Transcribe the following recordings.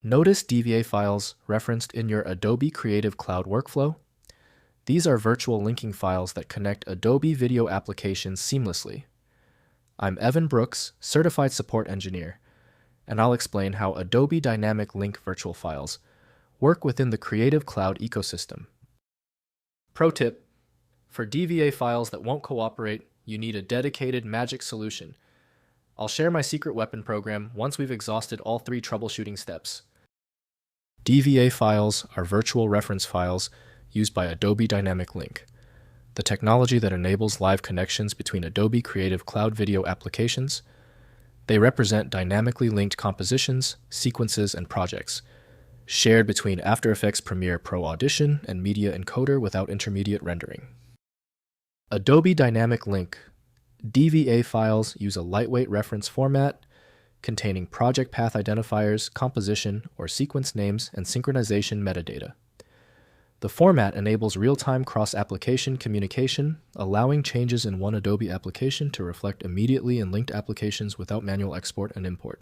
Notice DVA files referenced in your Adobe Creative Cloud workflow. These are virtual linking files that connect Adobe video applications seamlessly. I'm Evan Brooks, Certified Support Engineer, and I'll explain how Adobe Dynamic Link virtual files work within the Creative Cloud ecosystem. Pro tip: for DVA files that won't cooperate, you need a dedicated magic solution. I'll share my secret weapon program once we've exhausted all 3 troubleshooting steps. DVA files are virtual reference files used by Adobe Dynamic Link, the technology that enables live connections between Adobe Creative Cloud video applications. They represent dynamically linked compositions, sequences, and projects, shared between After Effects Premiere Pro Audition and Media Encoder without intermediate rendering. Adobe Dynamic Link DVA files use a lightweight reference format containing project path identifiers, composition or sequence names, and synchronization metadata. The format enables real-time cross-application communication, allowing changes in one Adobe application to reflect immediately in linked applications without manual export and import.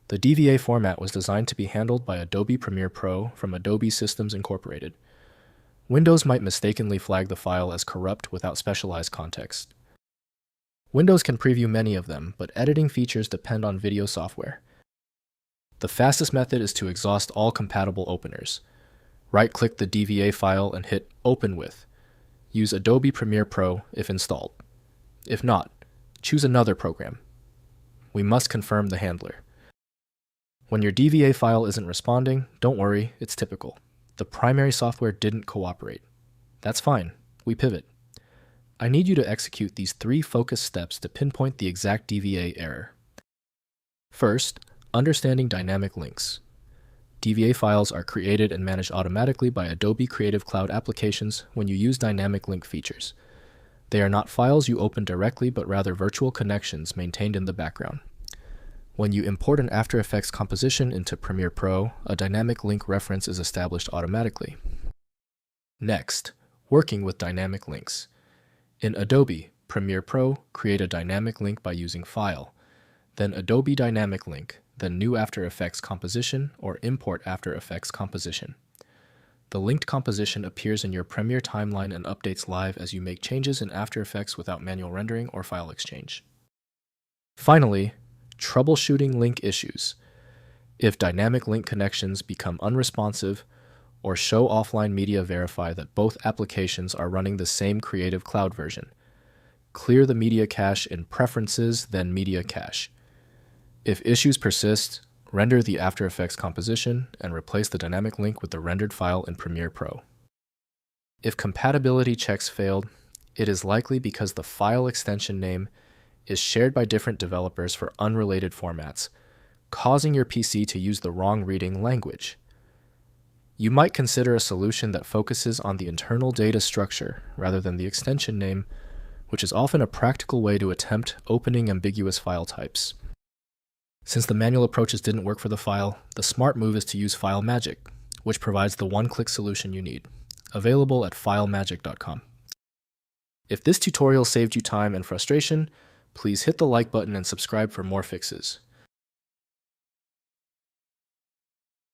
The DVA format was designed to be handled by Adobe Premiere Pro from Adobe Systems Incorporated. Windows might mistakenly flag the file as corrupt without specialized context. Windows can preview many of them, but editing features depend on video software. The fastest method is to exhaust all compatible openers. Right-click the DVA file and hit Open With. Use Adobe Premiere Pro if installed. If not, choose another program. We must confirm the handler. When your DVA file isn't responding, don't worry, it's typical. The primary software didn't cooperate. That's fine, we pivot. I need you to execute these 3 focus steps to pinpoint the exact DVA error. First, understanding dynamic links. DVA files are created and managed automatically by Adobe Creative Cloud applications when you use dynamic link features. They are not files you open directly, but rather virtual connections maintained in the background. When you import an After Effects composition into Premiere Pro, a dynamic link reference is established automatically. Next, working with dynamic links. In Adobe Premiere Pro, create a dynamic link by using File, then Adobe Dynamic Link, then New After Effects Composition, or Import After Effects Composition. The linked composition appears in your Premiere timeline and updates live as you make changes in After Effects without manual rendering or file exchange. Finally, troubleshooting link issues. If dynamic link connections become unresponsive or show offline media, verify that both applications are running the same Creative Cloud version. Clear the media cache in Preferences, then Media Cache. If issues persist, render the After Effects composition and replace the dynamic link with the rendered file in Premiere Pro. If compatibility checks failed, it is likely because the file extension name is shared by different developers for unrelated formats, causing your PC to use the wrong reading language. You might consider a solution that focuses on the internal data structure rather than the extension name, which is often a practical way to attempt opening ambiguous file types. Since the manual approaches didn't work for the file, the smart move is to use File Magic, which provides the one-click solution you need, available at filemagic.com. If this tutorial saved you time and frustration, please hit the like button and subscribe for more fixes.